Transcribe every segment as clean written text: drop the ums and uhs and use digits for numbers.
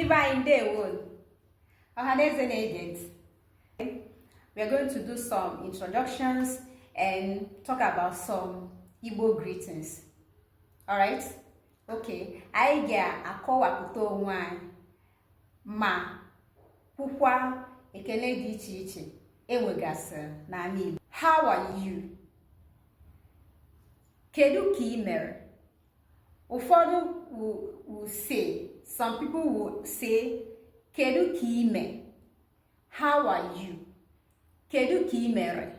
Divine Day Wood. Ohaneze agent. We are going to do some introductions and talk about some Igbo greetings. Alright? Okay. Anyị ga-akọwapụta onwe anyị ma kwukwa ekele dị iche iche enwegasịrị n'ala Igbo. How are you? Kedu ka ị mere? Ụfọdụ will say, some people will say, kedu ka ị mere? How are you? Kedu ka ị mere?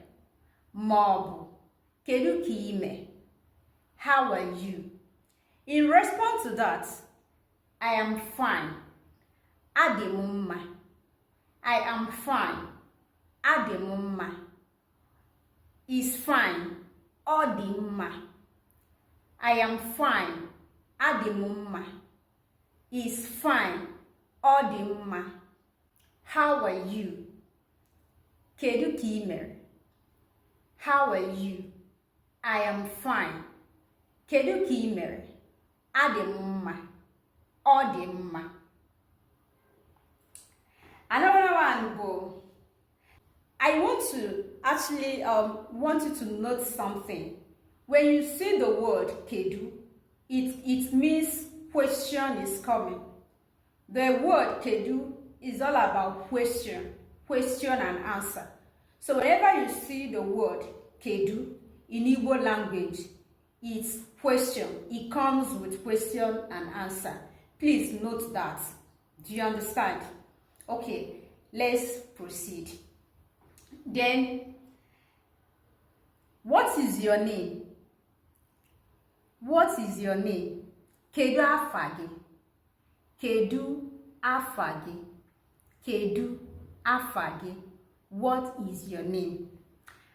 Maọbụ, kedu ka ị mere? How are you? In response to that, I am fine. Adị m mma. I am fine. Adị m mma. Is fine. Ọ dị mma. I am fine. Adị m mma. Is fine. Ọ dị mma. How are you? Kedu ka ị mere? How are you? I am fine. Kedu ka ị mere? Adị m mma. Ọ dị mma. Another one go. I want to actually want you to note something. When you see the word kedu, it means question is coming. The word kedu is all about question and answer. So whenever you see the word kedu in Igbo language, it's question. It comes with question and answer. Please note that. Do you understand? Okay, let's proceed. Then, what is your name? What is your name? Kedu afa gị? Kedu afa gị? Kedu afa gị? What is your name?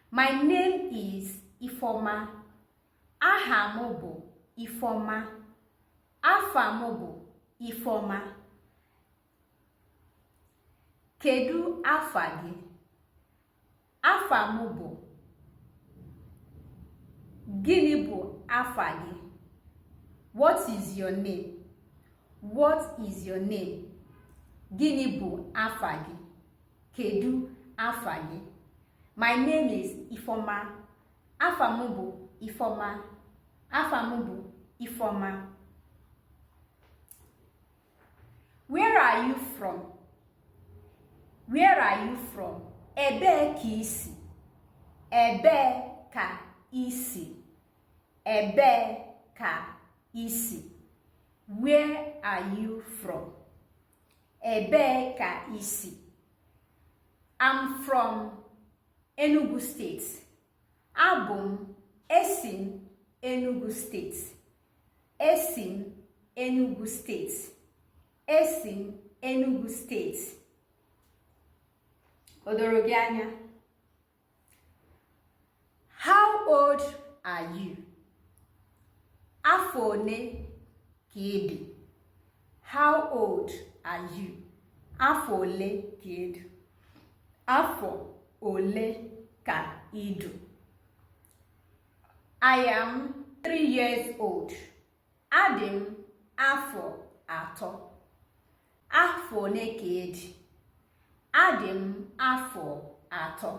My name is Ifoma. Aha m bụ Ifoma. Afa m bụ Ifoma. Kedu afa gị? Afa m bụ. Gịnị bụ afa gị? What is your name? What is your name? Gịnị bụ afa gị? Kedu afa gị? My name is Ifoma. Afa m bụ Ifoma. Afa m bụ Ifoma. Where are you from? Where are you from? Ebee ka isi? Ebee ka isi? Ebee ka isi? Where are you from? Ebee ka isi? I'm from Enugu State. Abum Esim Enugu State. Esim Enugu State. Esim Enugu State. Odorogianya. How old are you? Afọ one ka ị dị. How old are you? Afọ ole ka ị dị. Afọ ole ka ị dị. I am 3 years old. Adị m afọ atọ. Afọ ole ka ị dị. Adị m afọ atọ.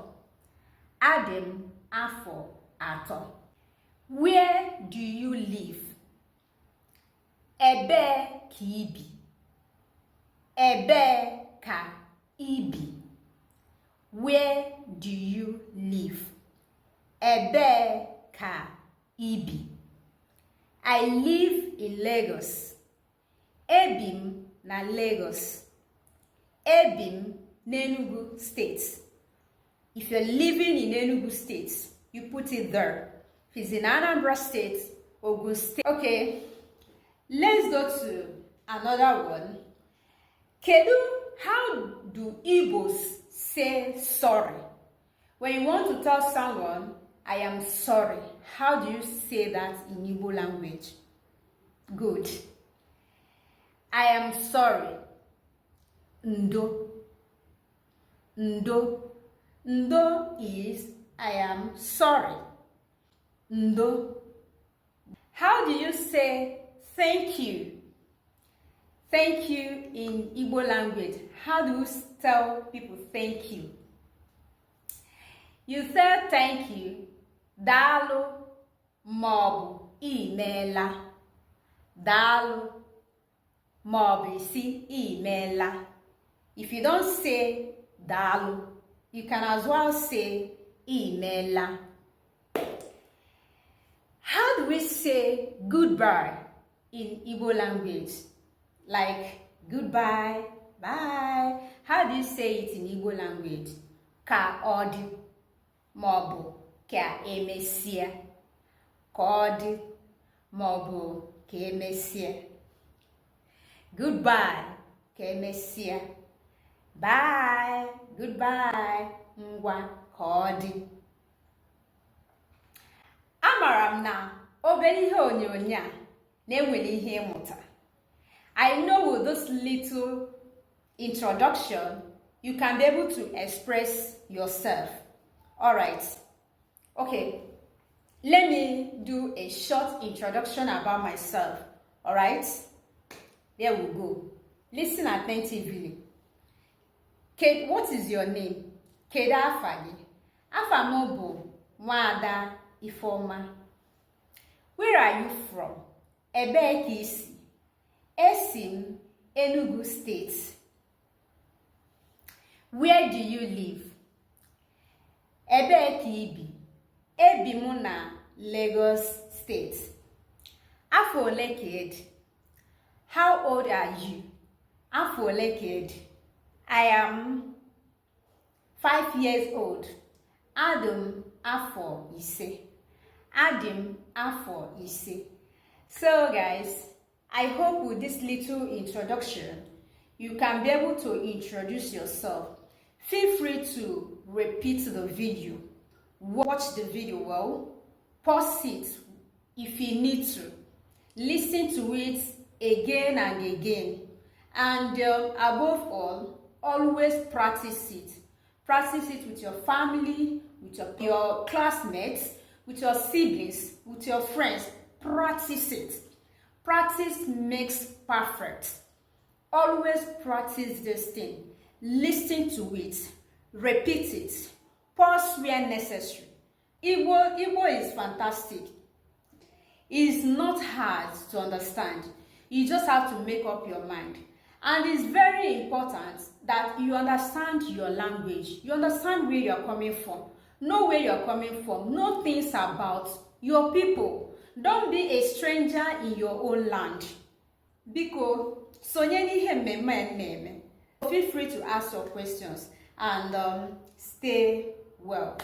Adị m afọ atọ. Where do you live? Ebee ka ị bi. Ebee ka ị bi. Where do you live? Ebee ka ị bi. I live in Lagos. Ebi m na Lagos. Ebi m n'Enugu State. If you're living in Enugu State, you put it there. If it's in Anambra State, Ogun State. Okay, let's go to another one. Kedu, how do Igbos say sorry? When you want to tell someone, I am sorry, how do you say that in Igbo language? Good. I am sorry. Ndo. Ndo. Ndo is I am sorry. Ndo. How do you say thank you? thank you in Igbo language. How do you tell people thank you? You say thank you, daalụ maọbụ imeela. Daalụ maọbụ isi imeela. If you don't say daalụ, you can as well say imeela. How do we say goodbye in Igbo language? Like goodbye, bye. How do you say it in Igbo language? Ka ọ dị maọbụ ka emesịa. Ka ọ dị maọbụ ka emesịa. Goodbye, ka emesịa. Bye, goodbye, ngwa ka ọ dị. Amara m na obere ihe onyonyo a na-enwere ihe ịmụta. I know with this little introduction, you can be able to express yourself. Alright. Okay. Let me do a short introduction about myself. Alright? There we go. Listen attentively. Kate, what is your name? Kedu afa gị? Afa m bụ Nwada Ifeoma. Where are you from? Ebee ka isi? Esi m Enugu State. Where do you live? Ebee ka ibi? Ebi m na Lagos State. Afọ ole ka ịdị? How old are you? Afọ ole ka ịdị? I am 5 years old. Adị m afọ ise. Adị m afọ ise. So guys, I hope with this little introduction, you can be able to introduce yourself. Feel free to repeat the video. Watch the video well. Pause it if you need to. Listen to it again and again. And above all, always practice it. Practice it with your family, with your classmates, with your siblings, with your friends. Practice it. Practice makes perfect. Always practice this thing. Listen to it. Repeat it. Pause where necessary. Igbo is fantastic. It's not hard to understand. You just have to make up your mind. And it's very important that you understand your language. You understand where you're coming from. Know where you're coming from. Know things about your people. Don't be a stranger in your own land. Biko, sonye n'ihe mmemme eme. Feel free to ask your questions and stay well.